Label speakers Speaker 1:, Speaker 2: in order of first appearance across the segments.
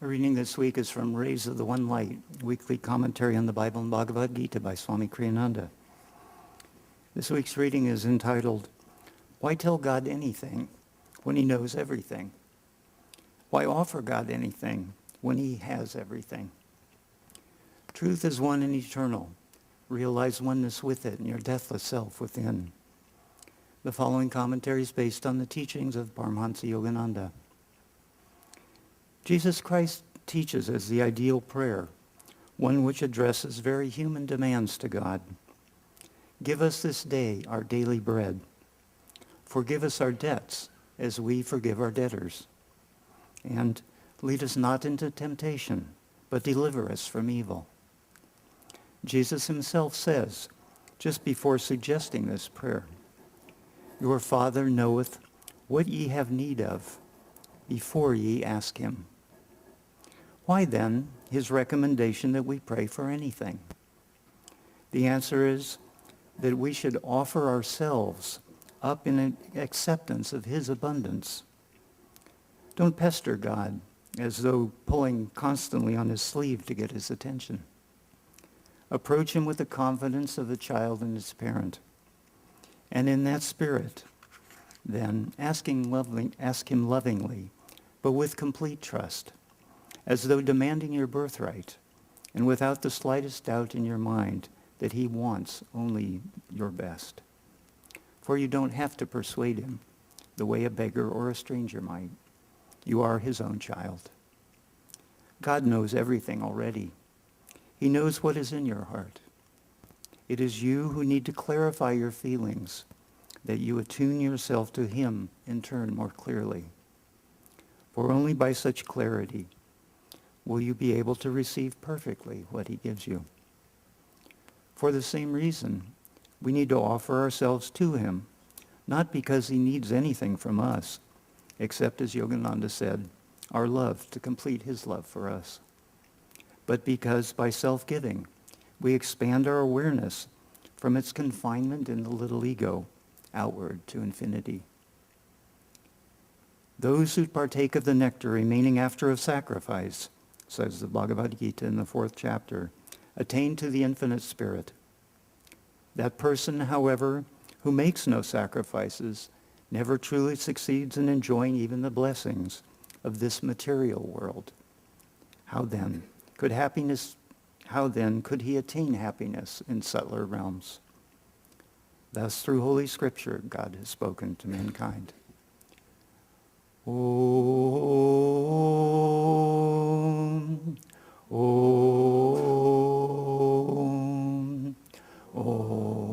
Speaker 1: Our reading this week is from Rays of the One Light, weekly commentary on the Bible and Bhagavad Gita by Swami Kriyananda. This week's reading is entitled, Why Tell God Anything When He Knows Everything? Why offer God anything when He has everything? Truth is one and eternal. Realize oneness with it and your deathless self within. The following commentary is based on the teachings of Paramahansa Yogananda. Jesus Christ teaches as the ideal prayer, one which addresses very human demands to God. Give us this day our daily bread. Forgive us our debts as we forgive our debtors. And lead us not into temptation, but deliver us from evil. Jesus himself says, just before suggesting this prayer, Your Father knoweth what ye have need of before ye ask him. Why then his recommendation that we pray for anything? The answer is that we should offer ourselves up in acceptance of his abundance. Don't pester God as though pulling constantly on his sleeve to get his attention. Approach him with the confidence of a child and its parent. And in that spirit, then, ask him lovingly, but with complete trust, as though demanding your birthright, and without the slightest doubt in your mind that he wants only your best. For you don't have to persuade him the way a beggar or a stranger might. You are his own child. God knows everything already. He knows what is in your heart. It is you who need to clarify your feelings, that you attune yourself to him in turn more clearly. For only by such clarity will you be able to receive perfectly what he gives you. For the same reason, we need to offer ourselves to him, not because he needs anything from us, except, as Yogananda said, our love to complete his love for us, but because by self-giving, we expand our awareness from its confinement in the little ego outward to infinity. Those who partake of the nectar remaining after a sacrifice, says the Bhagavad Gita in the 4th chapter, attain to the infinite spirit. That person, however, who makes no sacrifices, never truly succeeds in enjoying even the blessings of this material world. How then could he attain happiness in subtler realms? Thus, through Holy Scripture, God has spoken to mankind. Om, Om, Om.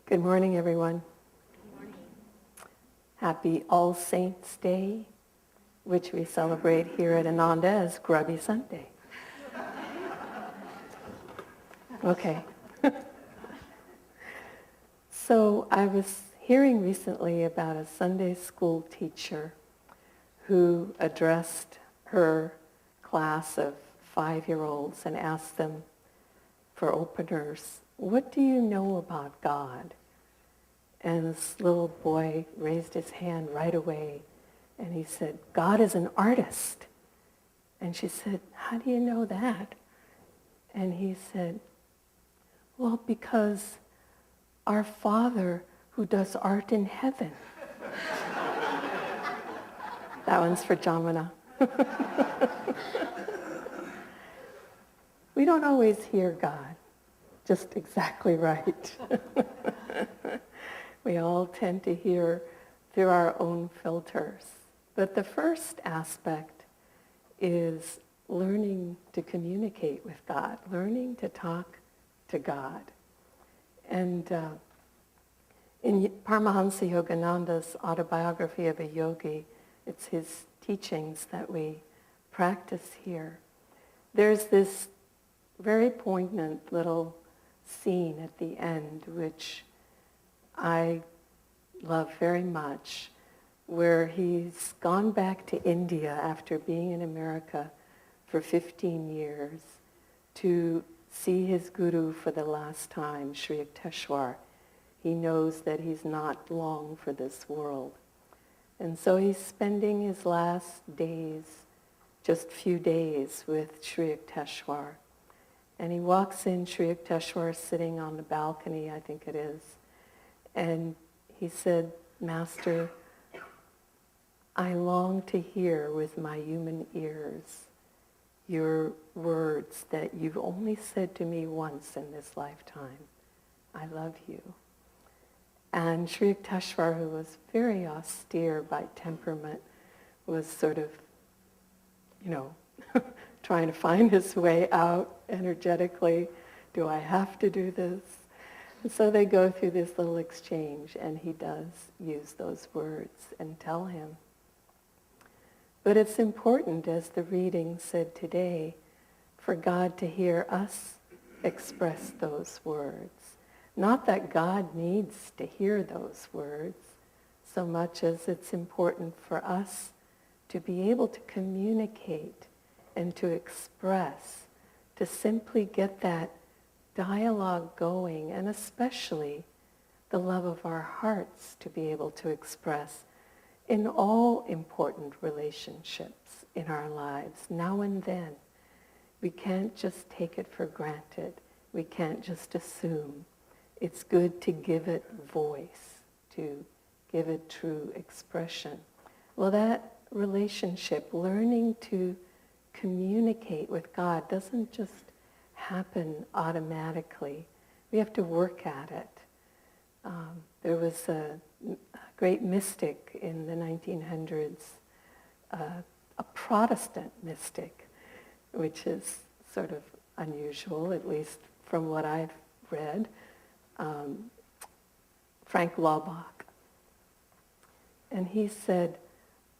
Speaker 2: Good morning, everyone. Good morning. Happy All Saints' Day, which we celebrate here at Ananda as Grubby Sunday. Okay. So I was hearing recently about a Sunday school teacher who addressed her class of 5-year-olds and asked them for openers, what do you know about God? And this little boy raised his hand right away, and he said, God is an artist. And she said, how do you know that? And he said, well, because our Father who does art in heaven. That one's for Jamana. We don't always hear God just exactly right. We all tend to hear through our own filters. But the first aspect is learning to communicate with God, learning to talk to God. And in Paramahansa Yogananda's autobiography of a yogi, it's his teachings that we practice here. There's this very poignant little scene at the end, which I love very much, where he's gone back to India after being in America for 15 years to see his guru for the last time, Sri Yukteswar. He knows that he's not long for this world. And so he's spending his last days, just few days, with Sri Yukteswar. And he walks in, Sri Yukteswar is sitting on the balcony, I think it is. And he said, "Master, I long to hear with my human ears your words that you've only said to me once in this lifetime. I love you." And Sri Yukteswar, who was very austere by temperament, was sort of, trying to find his way out energetically. Do I have to do this? And so they go through this little exchange, and he does use those words and tell him. But it's important, as the reading said today, for God to hear us express those words. Not that God needs to hear those words so much as it's important for us to be able to communicate and to express, to simply get that dialogue going, and especially the love of our hearts to be able to express in all important relationships in our lives, now and then. We can't just take it for granted. We can't just assume. It's good to give it voice, to give it true expression. Well, that relationship, learning to communicate with God, doesn't just happen automatically. We have to work at it. There was a great mystic in the 1900s, a Protestant mystic, which is sort of unusual, at least from what I've read, Frank Laubach. And he said,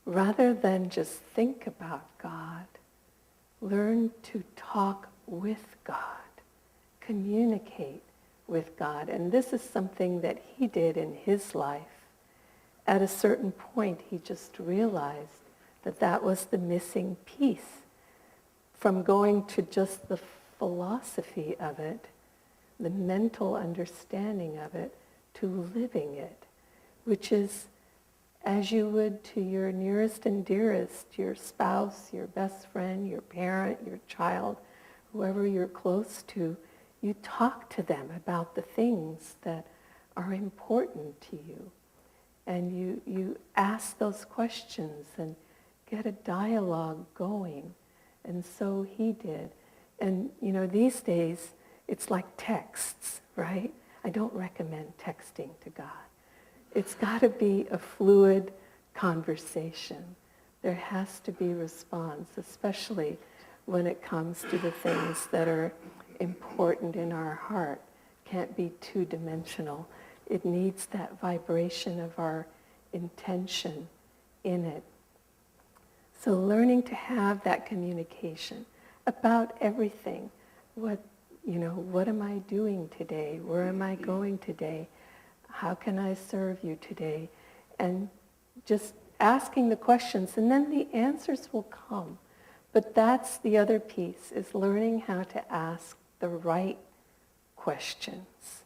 Speaker 2: rather than just think about God, learn to talk with God, communicate with God. And this is something that he did in his life. At a certain point, he just realized that that was the missing piece from going to just the philosophy of it, the mental understanding of it, to living it, which is as you would to your nearest and dearest, your spouse, your best friend, your parent, your child, whoever you're close to. You talk to them about the things that are important to you. And you ask those questions and get a dialogue going. And so he did. And, these days, it's like texts, right? I don't recommend texting to God. It's got to be a fluid conversation. There has to be response, especially when it comes to the things that are important in our heart. Can't be two-dimensional. It needs that vibration of our intention in it. So learning to have that communication about everything. What am I doing today? Where am I going today? How can I serve you today? And just asking the questions, and then the answers will come. But that's the other piece, is learning how to ask the right questions.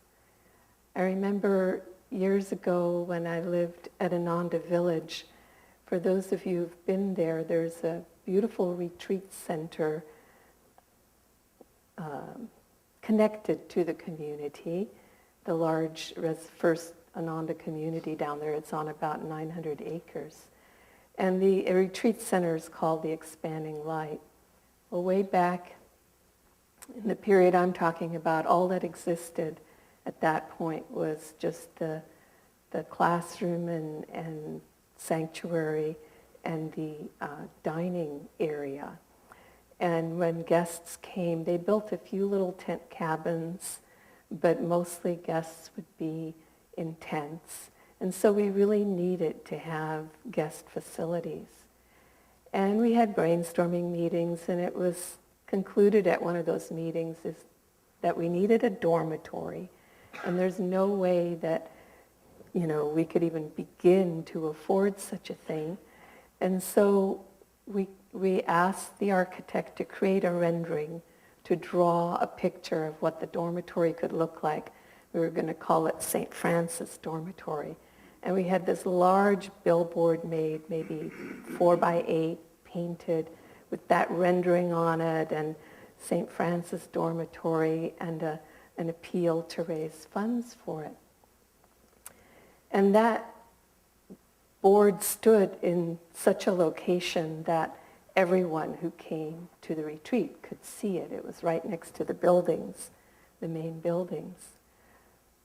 Speaker 2: I remember years ago when I lived at Ananda Village. For those of you who've been there, there's a beautiful retreat center connected to the community, the large First Ananda community down there. It's on about 900 acres. And the retreat center is called the Expanding Light. Well, way back in the period I'm talking about, all that existed at that point was just the classroom and sanctuary and the dining area. And when guests came, they built a few little tent cabins, but mostly guests would be in tents. And so we really needed to have guest facilities. And we had brainstorming meetings, and it was concluded at one of those meetings that we needed a dormitory. And there's no way that we could even begin to afford such a thing. And so we asked the architect to create a rendering, to draw a picture of what the dormitory could look like. We were going to call it St. Francis Dormitory. And we had this large billboard made, maybe 4x8, painted, with that rendering on it, and St. Francis Dormitory, and an appeal to raise funds for it. And that board stood in such a location that everyone who came to the retreat could see it. It was right next to the buildings, the main buildings.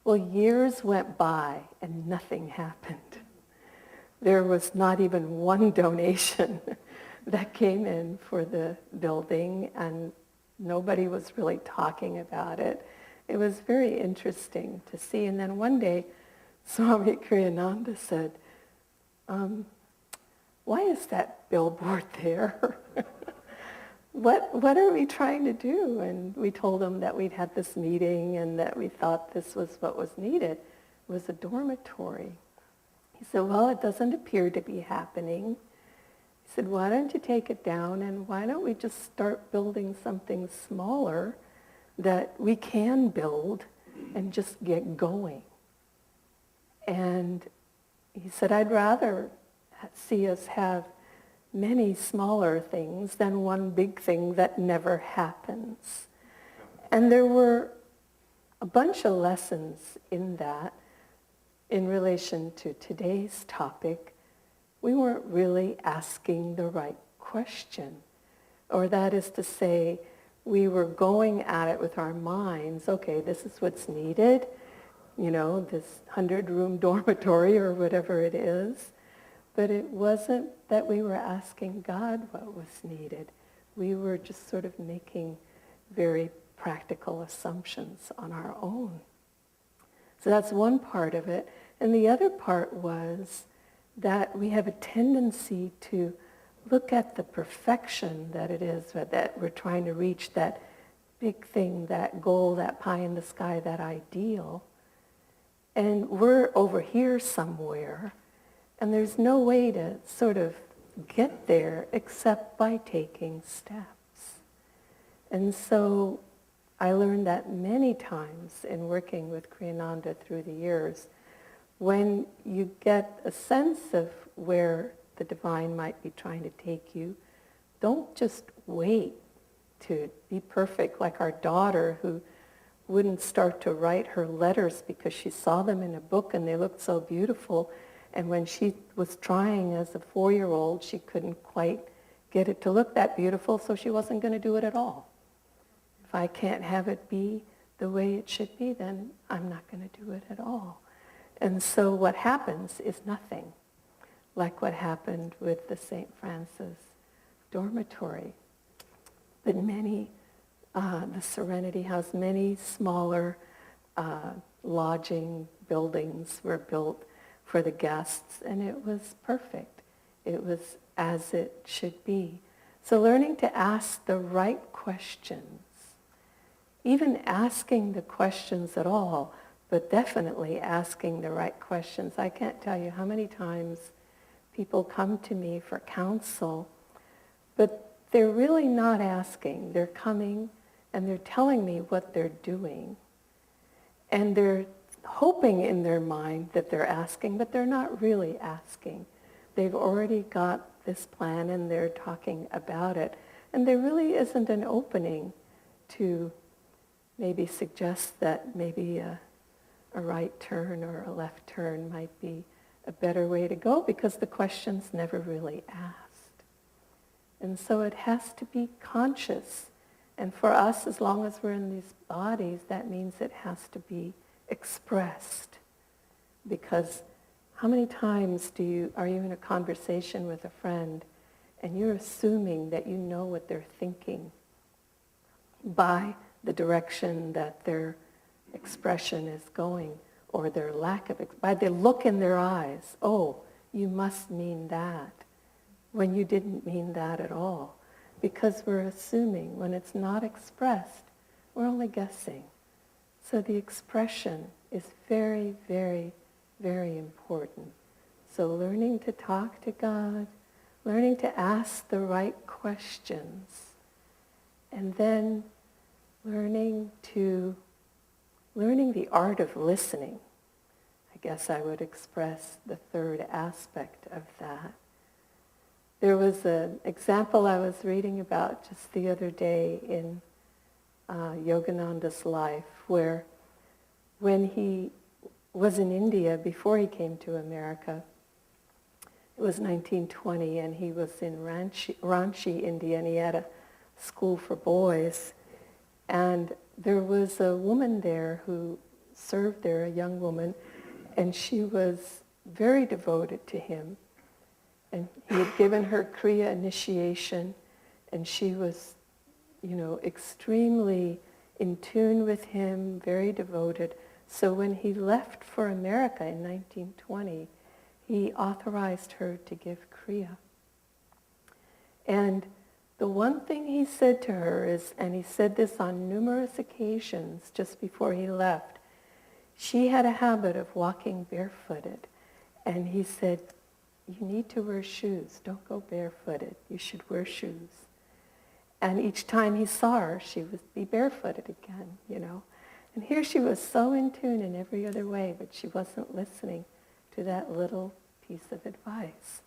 Speaker 2: Well, years went by and nothing happened. There was not even one donation that came in for the building, and nobody was really talking about it. It was very interesting to see. And then one day, Swami Kriyananda said, why is that billboard there? What are we trying to do? And we told him that we'd had this meeting and that we thought this was what was needed. It was a dormitory. He said, well, it doesn't appear to be happening. He said, why don't you take it down, and why don't we just start building something smaller that we can build and just get going? And he said, I'd rather see us have many smaller things than one big thing that never happens. And there were a bunch of lessons in that in relation to today's topic. We weren't really asking the right question. Or that is to say, we were going at it with our minds, okay, this is what's needed, this 100-room dormitory or whatever it is. But it wasn't that we were asking God what was needed. We were just sort of making very practical assumptions on our own. So that's one part of it. And the other part was that we have a tendency to look at the perfection that it is that we're trying to reach, that big thing, that goal, that pie in the sky, that ideal. And we're over here somewhere, and there's no way to sort of get there except by taking steps. And so I learned that many times in working with Kriyananda through the years. When you get a sense of where the divine might be trying to take you, don't just wait to be perfect, like our daughter who wouldn't start to write her letters because she saw them in a book and they looked so beautiful. And when she was trying as a 4-year-old, she couldn't quite get it to look that beautiful, so she wasn't going to do it at all. If I can't have it be the way it should be, then I'm not going to do it at all. And so what happens is nothing, like what happened with the St. Francis dormitory. But the Serenity House, many smaller lodging buildings were built for the guests, and it was perfect. It was as it should be. So learning to ask the right questions, even asking the questions at all, but definitely asking the right questions. I can't tell you how many times people come to me for counsel, but they're really not asking. They're coming and they're telling me what they're doing. And they're hoping in their mind that they're asking, but they're not really asking. They've already got this plan and they're talking about it. And there really isn't an opening to maybe suggest that maybe a right turn or a left turn might be a better way to go, because the question's never really asked. And so it has to be conscious. And for us, as long as we're in these bodies, that means it has to be expressed. Because how many times are you in a conversation with a friend and you're assuming that you know what they're thinking by the direction that their expression is going, or their lack of, by the look in their eyes. Oh, you must mean that, when you didn't mean that at all. Because we're assuming when it's not expressed, we're only guessing. So the expression is very, very, very important. So learning to talk to God, learning to ask the right questions, and then learning the art of listening. I guess I would express the third aspect of that. There was an example I was reading about just the other day in Yogananda's life, where when he was in India before he came to America, it was 1920, and he was in Ranchi, India, and he had a school for boys. And there was a woman there who served there, a young woman, and she was very devoted to him. And he had given her Kriya initiation, and she was, extremely in tune with him, very devoted. So when he left for America in 1920, he authorized her to give Kriya. And the one thing he said to her is, and he said this on numerous occasions just before he left, she had a habit of walking barefooted. And he said, you need to wear shoes. Don't go barefooted. You should wear shoes. And each time he saw her, she would be barefooted again, And here she was so in tune in every other way, but she wasn't listening to that little piece of advice.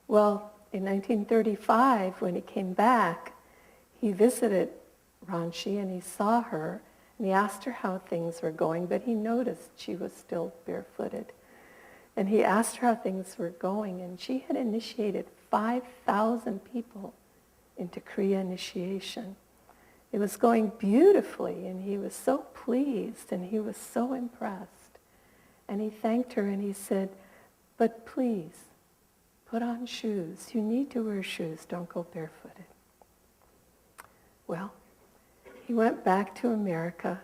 Speaker 2: Well, in 1935, when he came back, he visited Ranchi and he saw her and he asked her how things were going, but he noticed she was still barefooted. And he asked her how things were going, and she had initiated 5,000 people into Kriya initiation. It was going beautifully, and he was so pleased, and he was so impressed. And he thanked her, and he said, but please, put on shoes. You need to wear shoes. Don't go barefooted. Well, he went back to America,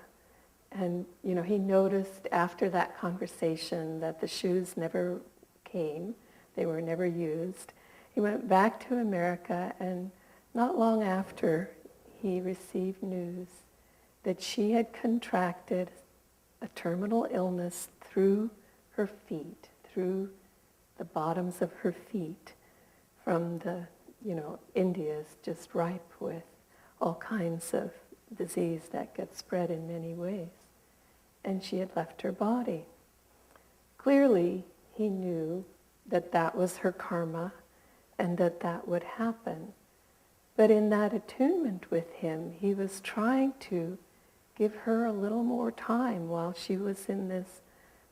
Speaker 2: and, he noticed after that conversation that the shoes never came. They were never used. He went back to America, and not long after, he received news that she had contracted a terminal illness through her feet, through the bottoms of her feet, from the, India is just ripe with all kinds of disease that gets spread in many ways. And she had left her body. Clearly, he knew that that was her karma and that that would happen. But in that attunement with him, he was trying to give her a little more time while she was in this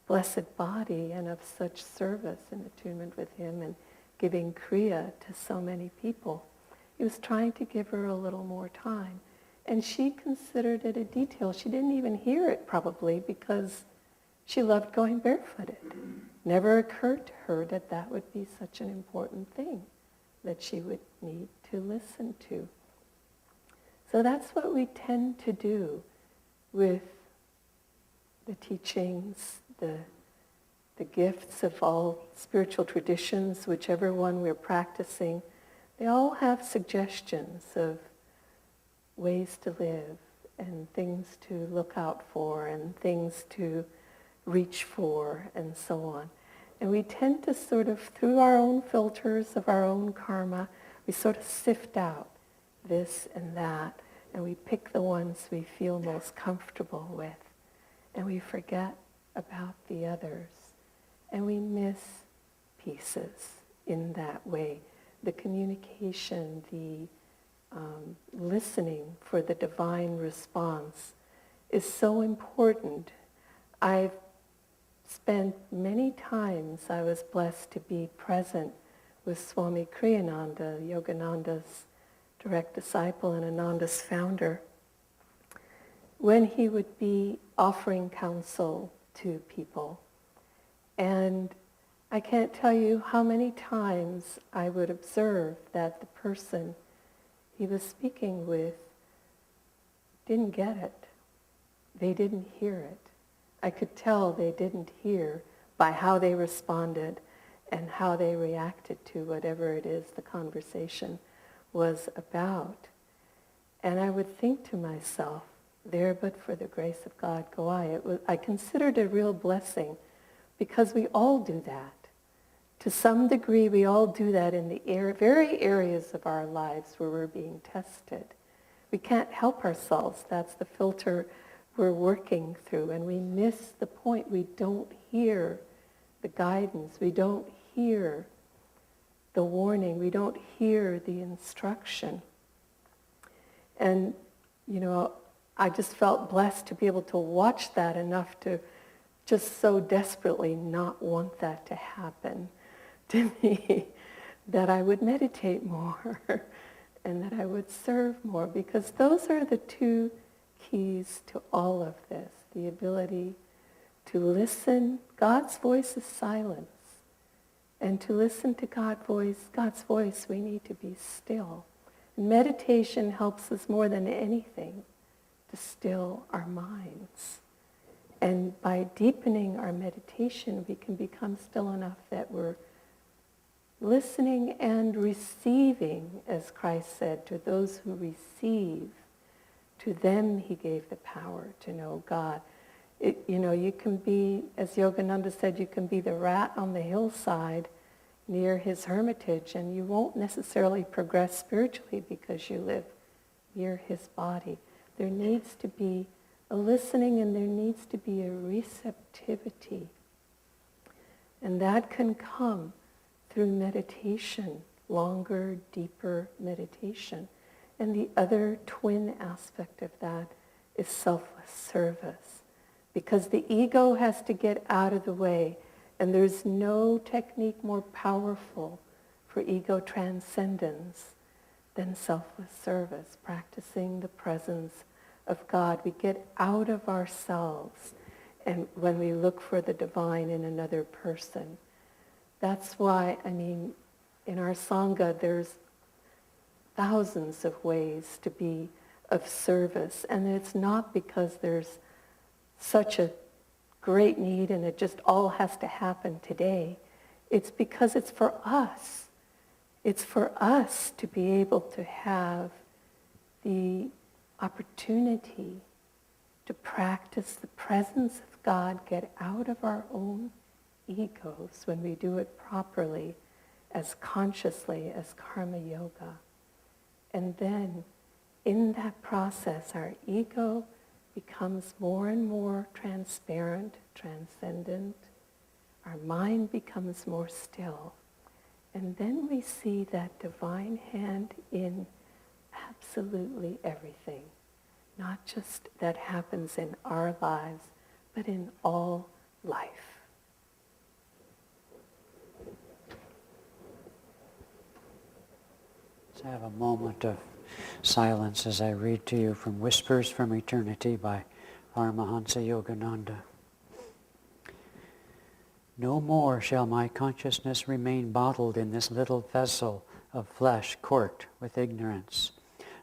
Speaker 2: blessed body and of such service and attunement with him and giving Kriya to so many people. He was trying to give her a little more time. And she considered it a detail. She didn't even hear it probably because she loved going barefooted. Never occurred to her that that would be such an important thing that she would need to listen to. So that's what we tend to do with the teachings, the gifts of all spiritual traditions, whichever one we're practicing. They all have suggestions of ways to live and things to look out for and things to reach for and so on. And we tend to sort of, through our own filters of our own karma, we sort of sift out this and that, and we pick the ones we feel most comfortable with, and we forget about the others. And we miss pieces in that way. The communication, the listening for the divine response is so important. I've spent many times, I was blessed to be present with Swami Kriyananda, Yogananda's direct disciple and Ananda's founder, when he would be offering counsel to people. And I can't tell you how many times I would observe that the person he was speaking with didn't get it. They didn't hear it. I could tell they didn't hear by how they responded and how they reacted to whatever it is the conversation was about. And I would think to myself, there but for the grace of God go I. I considered it a real blessing because we all do that. To some degree, we all do that in the very areas of our lives where we're being tested. We can't help ourselves. That's the filter we're working through, and we miss the point. We don't hear the guidance. We don't hear the warning. We don't hear the instruction. And, I just felt blessed to be able to watch that enough to just so desperately not want that to happen to me, that I would meditate more and that I would serve more, because those are the two keys to all of this, the ability to listen. God's voice is silence. And to listen to God's voice, we need to be still. And meditation helps us more than anything to still our minds. And by deepening our meditation, we can become still enough that we're listening and receiving, as Christ said, to those who receive. To them he gave the power to know God. You can be, as Yogananda said, you can be the rat on the hillside near his hermitage, and you won't necessarily progress spiritually because you live near his body. There needs to be a listening, and there needs to be a receptivity. And that can come through meditation, longer, deeper meditation. And the other twin aspect of that is selfless service. Because the ego has to get out of the way, and there's no technique more powerful for ego transcendence than selfless service, practicing the presence of God. We get out of ourselves, and when we look for the divine in another person. That's why, in our Sangha, there's thousands of ways to be of service, and it's not because there's such a great need and it just all has to happen today. It's because it's for us. It's for us to be able to have the opportunity to practice the presence of God, get out of our own egos when we do it properly, as consciously as karma yoga. And then in that process, our ego becomes more and more transparent, transcendent. Our mind becomes more still. And then we see that divine hand in absolutely everything. Not just that happens in our lives, but in all life.
Speaker 3: Let's have a moment of silence as I read to you from Whispers from Eternity by Paramahansa Yogananda. No more shall my consciousness remain bottled in this little vessel of flesh corked with ignorance.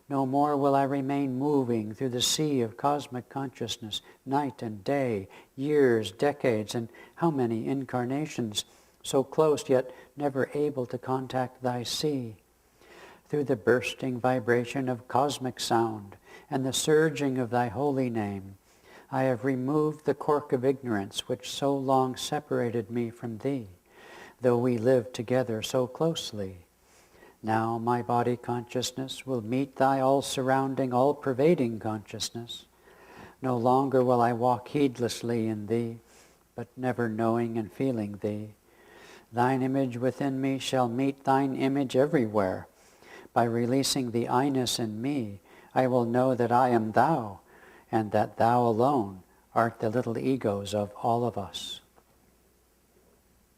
Speaker 3: No more will I remain moving through the sea of cosmic consciousness, night and day, years, decades, and how many incarnations, so close yet never able to contact thy sea. Through the bursting vibration of cosmic sound and the surging of thy holy name, I have removed the cork of ignorance which so long separated me from thee, though we lived together so closely. Now my body consciousness will meet thy all-surrounding, all-pervading consciousness. No longer will I walk heedlessly in thee, but never knowing and feeling thee. Thine image within me shall meet thine image everywhere. By releasing the I-ness in me, I will know that I am thou, and that thou alone art the little egos of all of us.